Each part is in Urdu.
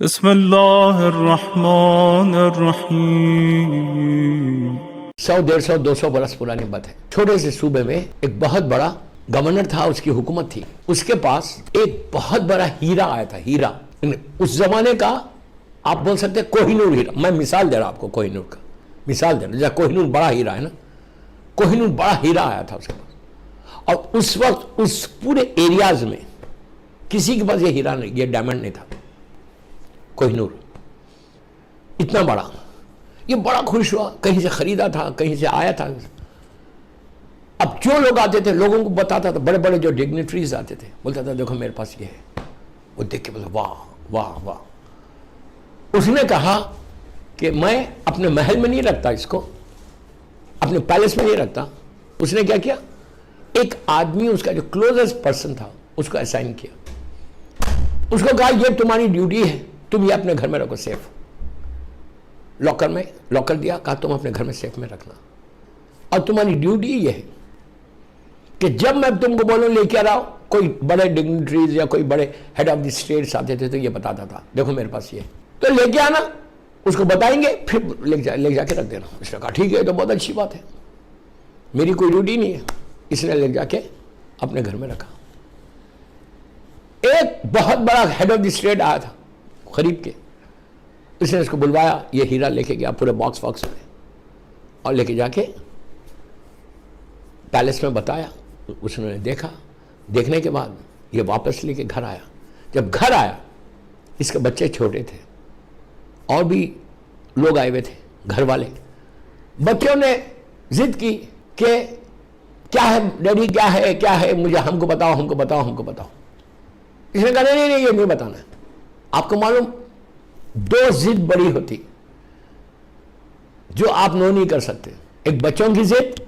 بسم اللہ الرحمن الرحیم۔ 100 150 200 برس پرانی بات ہے۔ چھوٹے سے صوبے میں ایک بہت بڑا گورنر تھا، اس کی حکومت تھی۔ اس کے پاس ایک بہت بڑا ہیرا آیا تھا، ہیرا اس زمانے کا آپ بول سکتے ہیں کوہ نور ہیرا۔ میں مثال دے رہا آپ کو، کوہ نور کا مثال دے رہا، جیسا کوہ نور بڑا ہیرا ہے نا، کوہ نور بڑا ہیرا آیا تھا اس کے پاس۔ اور اس وقت اس پورے ایریاز میں کسی کے پاس یہ ہیرا نہیں، یہ ڈائمنڈ نہیں تھا، کوہ نور اتنا بڑا۔ یہ بڑا خوش ہوا، کہیں سے خریدا تھا، کہیں سے آیا تھا۔ اب جو لوگ آتے تھے لوگوں کو بتاتا تھا، بڑے بڑے جو ڈگنیٹریز آتے تھے، بولتا تھا دیکھو میرے پاس یہ ہے۔ وہ دیکھ کے بولتا واہ واہ واہ۔ اس نے کہا کہ میں اپنے محل میں نہیں رکھتا، اس کو اپنے پیلس میں نہیں رکھتا۔ اس نے کیا کیا، ایک آدمی اس کا جو کلوزسٹ پرسن تھا اس کو اسائن کیا۔ اس کو کہا یہ تمہاری ڈیوٹی ہے، تم یہ اپنے گھر میں رکھو، سیف لاکر میں، لاکر دیا، کہا تم اپنے گھر میں سیف میں رکھنا، اور تمہاری ڈیوٹی یہ ہے کہ جب میں تم کو بولوں لے کے آؤ، کوئی بڑے ڈگنیٹریز یا کوئی بڑے ہیڈ آف دی اسٹیٹس آتے تھے تو یہ بتاتا تھا دیکھو میرے پاس یہ ہے، تو لے کے آنا، اس کو بتائیں گے، پھر لے جا کے رکھ دینا۔ اس نے کہا ٹھیک ہے، تو بہت اچھی بات ہے، میری کوئی ڈیوٹی نہیں ہے۔ اس نے لے جا کے اپنے گھر میں رکھا۔ ایک بہت بڑا ہیڈ آف دی اسٹیٹ آیا تھا خرید کے، اس نے اس کو بلوایا، یہ ہیرا لے کے گیا پورے باکس میں، اور لے کے جا کے پیلس میں بتایا۔ اس نے دیکھا، دیکھنے کے بعد یہ واپس لے کے گھر آیا۔ جب گھر آیا، اس کے بچے چھوٹے تھے، اور بھی لوگ آئے ہوئے تھے گھر والے۔ بچوں نے ضد کی کہ کیا ہے ڈیڈی، کیا ہے کیا ہے، مجھے ہم کو بتاؤ، ہم کو بتاؤ، ہم کو بتاؤ۔ اس نے کہا نہیں نہیں، یہ نہیں بتانا ہے۔ آپ کو معلوم دو ضد بڑی ہوتی جو آپ نو نہیں کر سکتے، ایک بچوں کی ضد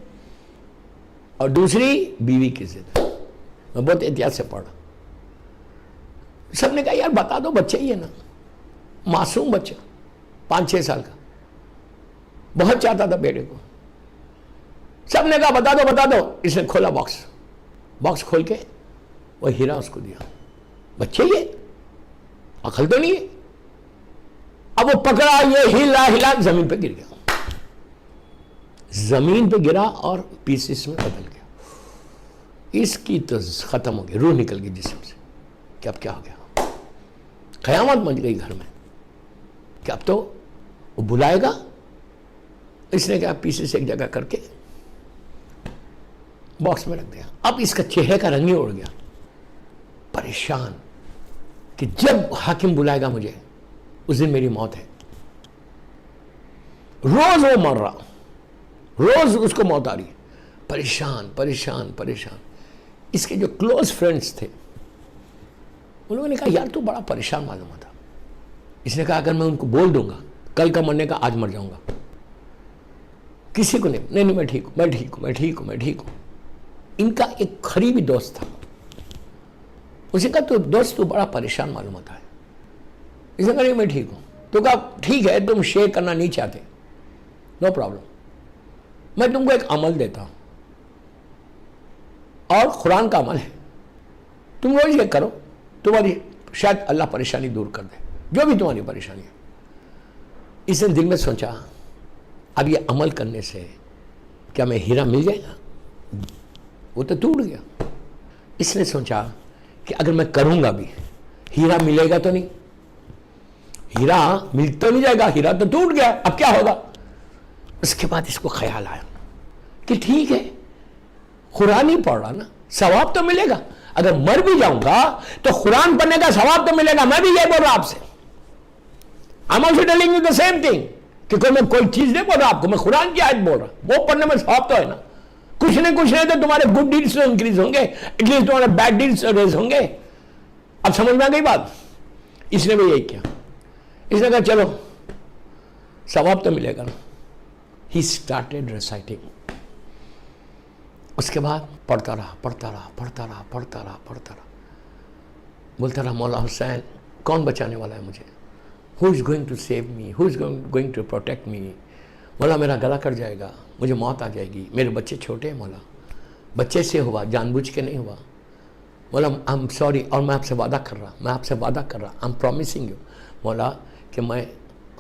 اور دوسری بیوی کی ضد۔ میں بہت احتیاط سے پڑھا۔ سب نے کہا یار بتا دو، بچے ہی ہے نا، معصوم بچہ 5-6 سال کا، بہت چاہتا تھا بیٹے کو۔ سب نے کہا بتا دو بتا دو۔ اس نے کھولا باکس کھول کے وہ ہیرا اس کو دیا۔ بچے ہی ہے، عقل تو نہیں ہے۔ اب وہ پکڑا، یہ ہلا زمین پہ گر گیا، زمین پہ گرا اور پیسز میں بدل گیا۔ اس کی تو ختم ہو گئی، روح نکل گئی جسم سے کہ اب کیا ہو گیا۔ قیامت مچ گئی گھر میں کہ اب تو وہ بلائے گا۔ اس نے کہا پیسز ایک جگہ کر کے باکس میں رکھ دیا۔ اب اس کا چہرے کا رنگ ہی اڑ گیا، پریشان کہ جب حاکم بلائے گا مجھے اس دن میری موت ہے۔ روز وہ مر رہا، روز اس کو موت آ رہی، پریشان پریشان پریشان۔ اس کے جو کلوز فرینڈز تھے ان لوگوں نے کہا یار تو بڑا پریشان معلوم ہوتا۔ اس نے کہا اگر میں ان کو بول دوں گا کل کا مرنے کا، آج مر جاؤں گا، کسی کو نہیں میں ٹھیک ہوں، میں ٹھیک ہوں، میں ٹھیک ہوں، میں ٹھیک ہوں۔ ان کا ایک قریبی دوست تھا، اس نے کہا تو دوست تو بڑا پریشان معلوم ہوتا ہے۔ اس نے کہا نہیں میں ٹھیک ہوں۔ تو کہا ٹھیک ہے، تم شیئر کرنا نہیں چاہتے، نو پرابلم، میں تم کو ایک عمل دیتا ہوں، اور قرآن کا عمل ہے، تم روز یہ کرو، تمہاری شاید اللہ پریشانی دور کر دے، جو بھی تمہاری پریشانی ہے۔ اس نے دل میں سوچا اب یہ عمل کرنے سے کیا میں ہیرا مل جائے گا؟ وہ تو ٹوٹ گیا۔ اس نے سوچا کہ اگر میں کروں گا بھی ہیرا ملے گا تو نہیں، ہیرا مل تو نہیں جائے گا، ہیرا تو ٹوٹ گیا، اب کیا ہوگا؟ اس کے بعد اس کو خیال آیا کہ ٹھیک ہے، قرآن ہی پڑھ رہا نا، ثواب تو ملے گا، اگر مر بھی جاؤں گا تو قرآن پڑھنے کا ثواب تو ملے گا۔ میں بھی یہ بول رہا آپ سے، I'm also telling you the same thing کہ میں کوئی چیز نہیں بول رہا آپ کو، میں قرآن کی آیت بول رہا ہوں، وہ پڑھنے میں ثواب تو ہے نا، کچھ نہیں تو تمہارے گڈ ڈیڈز تو انکریز ہوں گے، ایٹ لیسٹ تمہارے بیڈ ڈیڈز ریز ہوں گے۔ اب سمجھ میں آ گئی بات؟ اس نے بھی یہی کیا، اس نے کہا چلو ثواب تو ملے گا نا۔ He started reciting. اس کے بعد پڑھتا رہا بولتا رہا مولا حسین کون بچانے والا ہے مجھے؟ Who is going to save me, who is going to protect me? مولا میرا گلا کٹ جائے گا، مجھے موت آ جائے گی، میرے بچے چھوٹے ہیں مولا، بچے سے ہوا، جان بوجھ کے نہیں ہوا مولا، آئی ایم سوری، اور میں آپ سے وعدہ کر رہا، آئی ایم پرومسنگ یو، مولا کہ میں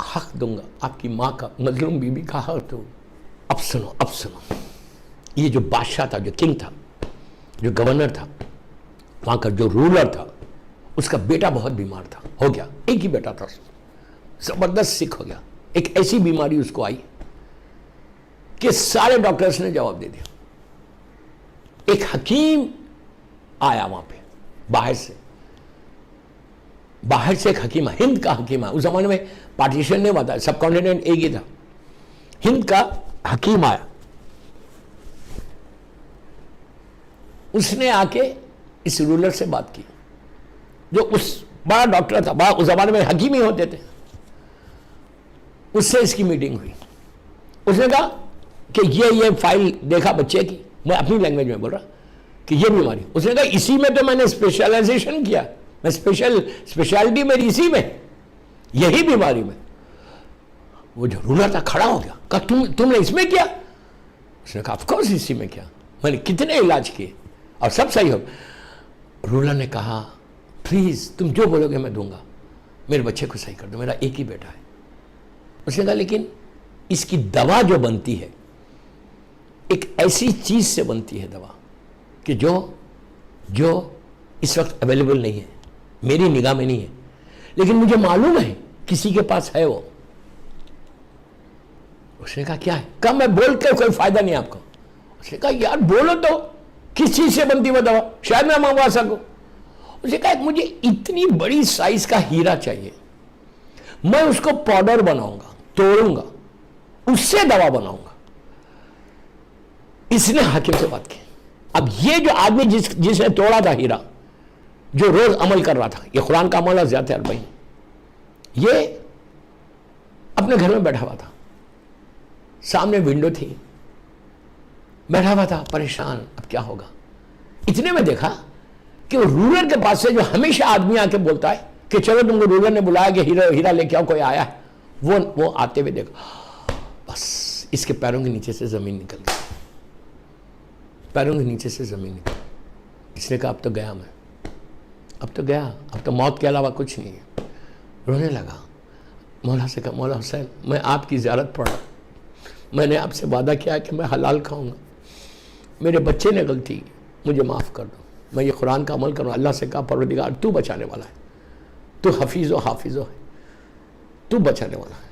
حق دوں گا آپ کی ماں کا, مظلوم بیوی کا حق دوں. اب سنو, یہ جو بادشاہ تھا, جو کنگ تھا, جو گورنر تھا, وہاں کا جو رولر تھا, اس کا بیٹا بہت بیمار تھا, ہو گیا, ایک ہی بیٹا تھا, زبردست سکھ ہو گیا. ایک ایسی بیماری اس کو آئی کہ سارے ڈاکٹرز نے جواب دے دیا. ایک حکیم آیا وہاں پہ باہر سے ایک حکیم, ہند کا حکیم ہے. اس زمانے میں پارٹیشن نہیں ہوا تھا, سب کانٹیننٹ ایک ہی تھا. ہند کا حکیم آیا, اس نے آ کے اس رولر سے بات کی, جو اس بڑا ڈاکٹر تھا, اس زمانے میں حکیم ہی ہوتے تھے. اس سے اس کی میٹنگ ہوئی. اس نے کہا کہ یہ فائل دیکھا بچے کی, میں اپنی لینگویج میں بول رہا کہ یہ بیماری. اس نے کہا اسی میں تو میں نے اسپیشلائزیشن کیا, میں اسپیشلٹی میری اسی میں, یہی بیماری میں. وہ جو رولر تھا کھڑا ہو گیا, کہا تم نے اس میں کیا؟ اس نے کہا آف کورس اسی میں کیا, میں نے کتنے علاج کیے اور سب صحیح ہو. رولر نے کہا پلیز تم جو بولو گے میں دوں گا, میرے بچے کو صحیح کر دو, میرا ایک ہی بیٹا ہے. اس نے کہا لیکن اس کی دوا جو بنتی ہے ایک ایسی چیز سے بنتی ہے دوا کہ جو اس وقت اویلیبل نہیں ہے, میری نگاہ میں نہیں ہے, لیکن مجھے معلوم ہے کسی کے پاس ہے وہ. اس نے کہا کیا ہے؟ کہا میں بول کے کوئی فائدہ نہیں آپ کو. اس نے کہا یار بولو تو کس چیز سے بنتی وہ دوا, شاید میں منگوا سکوں. اس نے کہا مجھے اتنی بڑی سائز کا ہیرا چاہیے, میں اس کو پاؤڈر بناؤں گا, توڑوں گا, اس سے دوا بناؤں گا. اس نے حاکم سے بات کی. اب یہ جو آدمی جس نے توڑا تھا ہیرا, جو روز عمل کر رہا تھا, یہ قرآن کا عمل زیادہ ہے بھائی, یہ اپنے گھر میں بیٹھا ہوا تھا, سامنے ونڈو تھی, بیٹھا ہوا تھا پریشان, اب کیا ہوگا. اتنے میں دیکھا کہ وہ رولر کے پاس سے جو ہمیشہ آدمی آ کے بولتا ہے کہ چلو تم کو رولر نے بلایا کہ ہیرا لے کے آؤ, کوئی آیا ہے, وہ آتے ہوئے دیکھا, بس اس کے پیروں کے نیچے سے زمین نکل گئی, پیروں کے نیچے سے زمین نکل. اس نے کہا اب تو گیا میں, اب تو گیا, اب تو موت کے علاوہ کچھ نہیں ہے. رونے لگا. مولا سے کہا مولا حسین میں آپ کی زیارت پڑھ رہا, میں نے آپ سے وعدہ کیا کہ میں حلال کھاؤں گا, میرے بچے نے غلطی کی, مجھے معاف کر دو, میں یہ قرآن کا عمل کروں. اللہ سے کہا پروردگار تو بچانے والا ہے, تو حفیظ و حافظ ہے, تو بچانے والا ہے,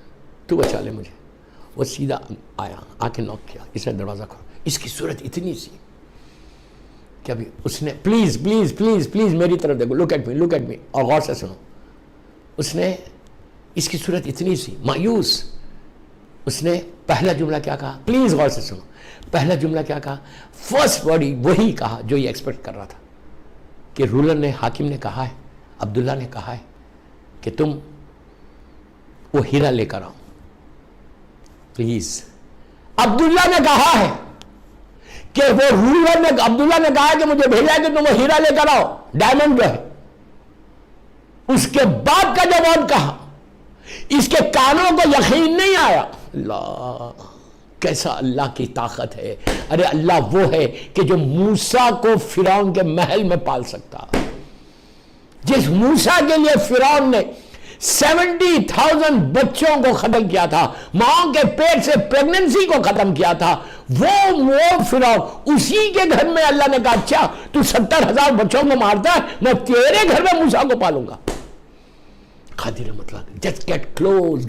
تو بچا لے مجھے. وہ سیدھا آیا, آ کے نوک کیا, اس نے دروازہ کھولا. اس کی صورت اتنی سی کہ ابھی اس نے پلیز پلیز پلیز پلیز میری طرف دیکھو, لک ایٹ می, اور غور سے سنو. اس نے, اس کی صورت اتنی سی مایوس, اس نے پہلا جملہ کیا کہا, پلیز غور سے سنو, پہلا جملہ کیا کہا, فرسٹ ورڈ وہی کہا جو یہ ایکسپیکٹ کر رہا تھا, کہ رولر نے, حاکم نے کہا ہے, عبداللہ نے کہا ہے کہ تم وہ ہیرا لے کر آؤ پلیز. عبداللہ نے کہا ہے کہ وہ رولر نے, عبداللہ نے کہا ہے کہ مجھے بھیجا ہے کہ تم وہ ہیرا لے کر آؤ, ڈائمنڈ جو ہے. اس کے بعد کا جواب کہا, اس کے کانوں کو یقین نہیں آیا. اللہ, کیسا اللہ کی طاقت ہے. ارے اللہ وہ ہے کہ جو موسیٰ کو فرعون کے محل میں پال سکتا, جس موسیٰ کے لیے فرعون نے 70,000 بچوں کو ختم کیا تھا, ماں کے پیٹ سے پریگننسی کو ختم کیا تھا, وہ فرعون, اسی کے گھر میں اللہ نے کہا اچھا تو 70,000 بچوں کو مارتا ہے, میں تیرے گھر میں موسیٰ کو پالوں گا. قادر مطلق, just get close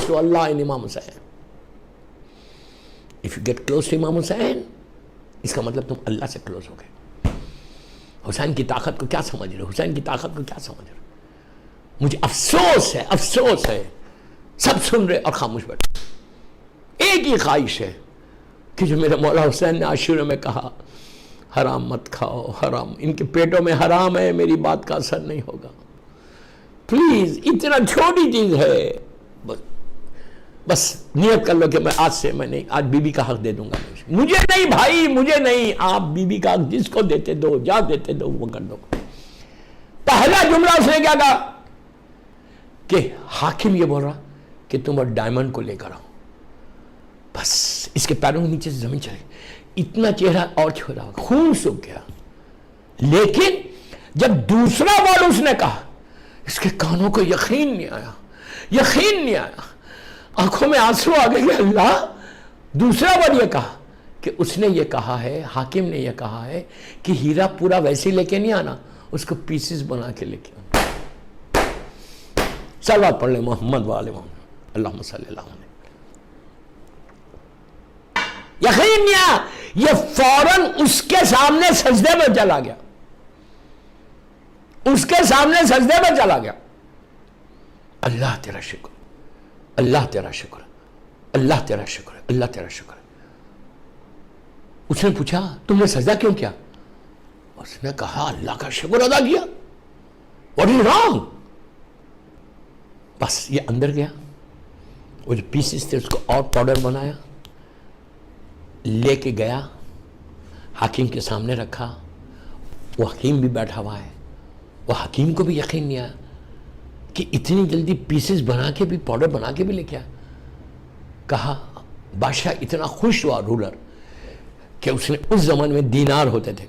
to Allah in Imam Hussain. If you get close to Imam Hussain, اس کا مطلب تم اللہ سے کلوز ہو گئے. حسین کی طاقت کو کیا سمجھ رہے ہو, حسین کی طاقت کو کیا سمجھ رہے ہو. مجھے افسوس ہے, سب سن رہے اور خاموش بیٹھے. ایک ہی خواہش ہے کہ جو میرے مولا حسین نے عاشورہ میں کہا, حرام مت کھاؤ, حرام, ان کے پیٹوں میں حرام ہے, میری بات کا اثر نہیں ہوگا. پلیز, اتنا چھوٹی چیز ہے, بس نیت کر لو کہ میں آج سے, میں نہیں, آج بی بی کا حق دے دوں گا. مجھے نہیں بھائی, مجھے نہیں, آپ بی بی کا حق جس کو دیتے دو, جا دیتے دو, وہ کر دو. پہلا جملہ اس نے کیا کہا کہ حاکم یہ بول رہا کہ تم اور ڈائمنڈ کو لے کر آؤ. بس اس کے پیروں کے نیچے سے زمین چلے, اتنا چہرہ اور چھوڑا, خون سوکھ گیا. لیکن جب دوسرا بار اس نے کہا اس کے کانوں کو یقین نہیں آیا، آنکھوں میں آنسو آ گئے کہ اللہ، دوسرا بار یہ کہا کہ اس نے یہ کہا ہے، حاکم نے یہ کہا ہے کہ ہیرا پورا ویسے لے کے نہیں آنا، اس کو پیسز بنا کے لے کے آنا۔ صلوات پڑھ لیں محمد والے محمد، اللہم صلی اللہ علیہ۔ یقین نہیں آیا، یہ فوراً اس کے سامنے سجدے میں چلا گیا، اس کے سامنے سجدے میں چلا گیا۔ اللہ تیرا شکر، اللہ تیرا شکر، اللہ تیرا شکر، اللہ تیرا شکر۔ اس نے پوچھا تم نے سجدہ کیوں کیا؟ اس نے کہا اللہ کا شکر ادا کیا۔ What is wrong؟ بس یہ اندر گیا، وہ جو پیسز تھے اس کو اور پاؤڈر بنایا، لے کے گیا، حکیم کے سامنے رکھا۔ وہ حکیم بھی بیٹھا ہوا ہے، وہ حکیم کو بھی یقین نہیں آیا کہ اتنی جلدی پیسز بنا کے بھی، پاؤڈر بنا کے بھی لے کے آیا۔ کہا بادشاہ اتنا خوش ہوا رولر کہ اس نے اس زمانے میں دینار ہوتے تھے،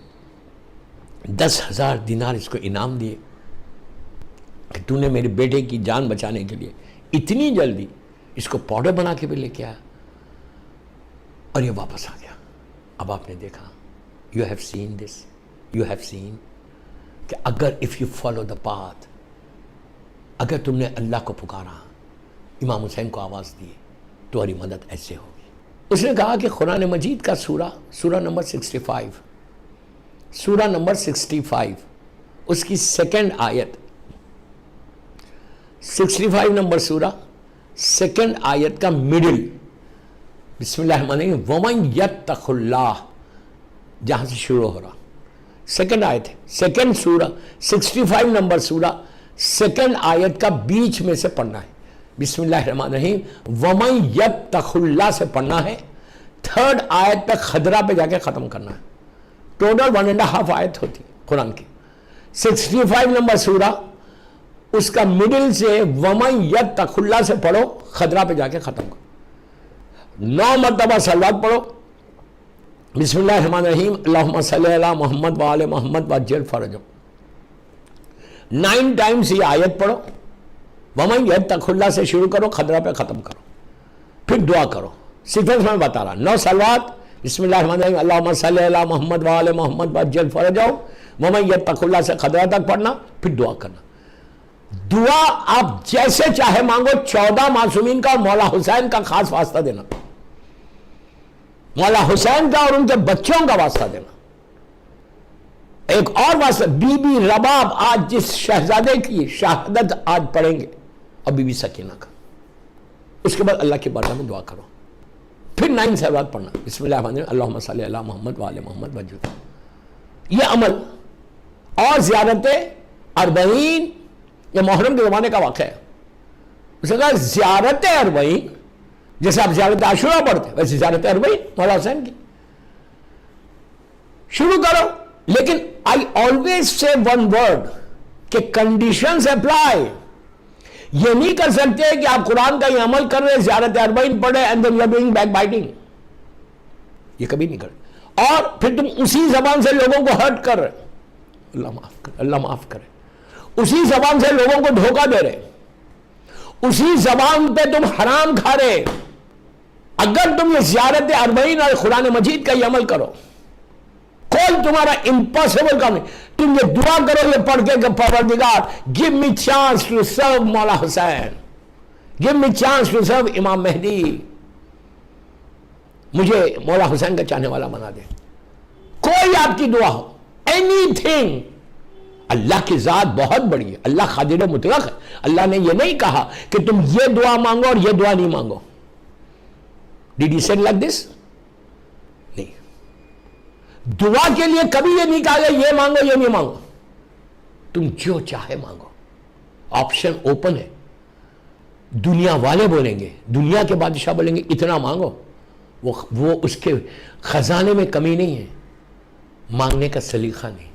10,000 دینار اس کو انعام دیے کہ تو نے میرے بیٹے کی جان بچانے کے لیے اتنی جلدی اس کو پاؤڈر بنا کے بھی لے کے آیا، اور یہ واپس آ گیا۔ اب آپ نے دیکھا، you have seen this, you have seen کہ اگر if you follow the path, اگر تم نے اللہ کو پکارا، امام حسین کو آواز دی، تمہاری مدد ایسے ہوگی۔ اس نے کہا کہ قرآن مجید کا سورہ نمبر 65، سورہ نمبر 65 اس کی سیکنڈ آیت، 65 نمبر سورہ سیکنڈ آیت کا مڈل، بسم اللہ الرحمن الرحیم، وَمَنْ يَتَّقِ اللَّهِ، جہاں سے شروع ہو رہا سیکنڈ آیت ہے، سیکنڈ سورہ 65 نمبر سورہ سیکنڈ آیت کا بیچ میں سے پڑھنا ہے۔ بسم اللہ الرحمن الرحیم، وَمَنْ يَتَّقِ اللَّهِ سے پڑھنا ہے، تھرڈ آیت پہ خضرہ پہ جا کے ختم کرنا ہے۔ ٹوٹل 1.5 آیت ہوتی قرآن کی۔ 65 نمبر سورہ اس کا مڈل سے وَمَنْ يَتَّقِ اللَّهِ سے پڑھو، خضرہ پہ جا کے ختم کرو۔ 9 مرتبہ صلوات پڑھو، بسم اللہ الرحمن الرحیم، اللہم صلی علی محمد وآل محمد وعجل فرجہم۔ 9 ٹائمز یہ آیت پڑھو، وَمَنْ يَتَّقِ اللَّهِ سے شروع کرو، خضرہ پہ ختم کرو، پھر دعا کرو۔ سیکوینس میں بتا رہا، 9 صلوات، بسم اللہ الرحمن الرحیم، اللہم صلی علی محمد وآل محمد وعجل فرجہم، وَمَنْ يَتَّقِ اللَّهِ سے خضرہ تک پڑھنا، پھر دعا کرنا۔ دعا آپ جیسے چاہے مانگو، 14 معصومین کا اور مولا حسین کا خاص واسطہ دینا، مولا حسین کا اور ان کے بچوں کا واسطہ دینا۔ ایک اور واسطہ، بی بی رباب آج جس شہزادے کی شہادت آج پڑھیں گے، اور بی بی سکینہ کا، اس کے بعد اللہ کی بارگاہ میں دعا کرو، پھر 9 صلوات پڑھنا، بسم اللہ الرحمن الرحیم، اللہم صلی علی محمد وآل محمد وجل۔ یہ عمل اور زیارت 40 یہ محرم کے زمانے کا واقعہ ہے۔ اس نے کہا زیارت 40 جیسے آپ زیارت عاشورہ پڑھتے ویسے زیارت 40 مولا حسین کی شروع کرو، لیکن I always say one word کہ کنڈیشنز اپلائی۔ یہ نہیں کر سکتے کہ آپ قرآن کا یہ عمل کر رہے، زیارت 40 پڑھے and then you are doing backbiting, یہ کبھی نہیں کرے، اور پھر تم اسی زبان سے لوگوں کو ہرٹ کر رہے، اللہ معاف کرے، اللہ معاف کرے، اسی زبان سے لوگوں کو دھوکہ دے رہے، اسی زبان پہ تم حرام کھا رہے۔ اگر تم یہ زیارت 40 اور قرآن مجید کا یہ عمل کرو، کوئی تمہارا امپاسبل کام نہیں۔ تم یہ دعا کرو یہ پڑھ کے کہ پروردگار give me chance to serve مولا حسین، give me chance to serve امام مہدی، مجھے مولا حسین کا چاہنے والا بنا دے۔ کوئی آپ کی دعا ہو، اینی تھنگ، اللہ کی ذات بہت بڑی ہے، اللہ قادر مطلق ہے۔ اللہ نے یہ نہیں کہا کہ تم یہ دعا مانگو اور یہ دعا نہیں مانگو۔ Did he say like this؟ نہیں، دعا کے لیے کبھی یہ نہیں کہا کہ یہ مانگو یہ نہیں مانگو، تم جو چاہے مانگو، آپشن اوپن ہے۔ دنیا والے بولیں گے، دنیا کے بادشاہ بولیں گے اتنا مانگو، وہ اس کے خزانے میں کمی نہیں ہے، مانگنے کا سلیقہ نہیں۔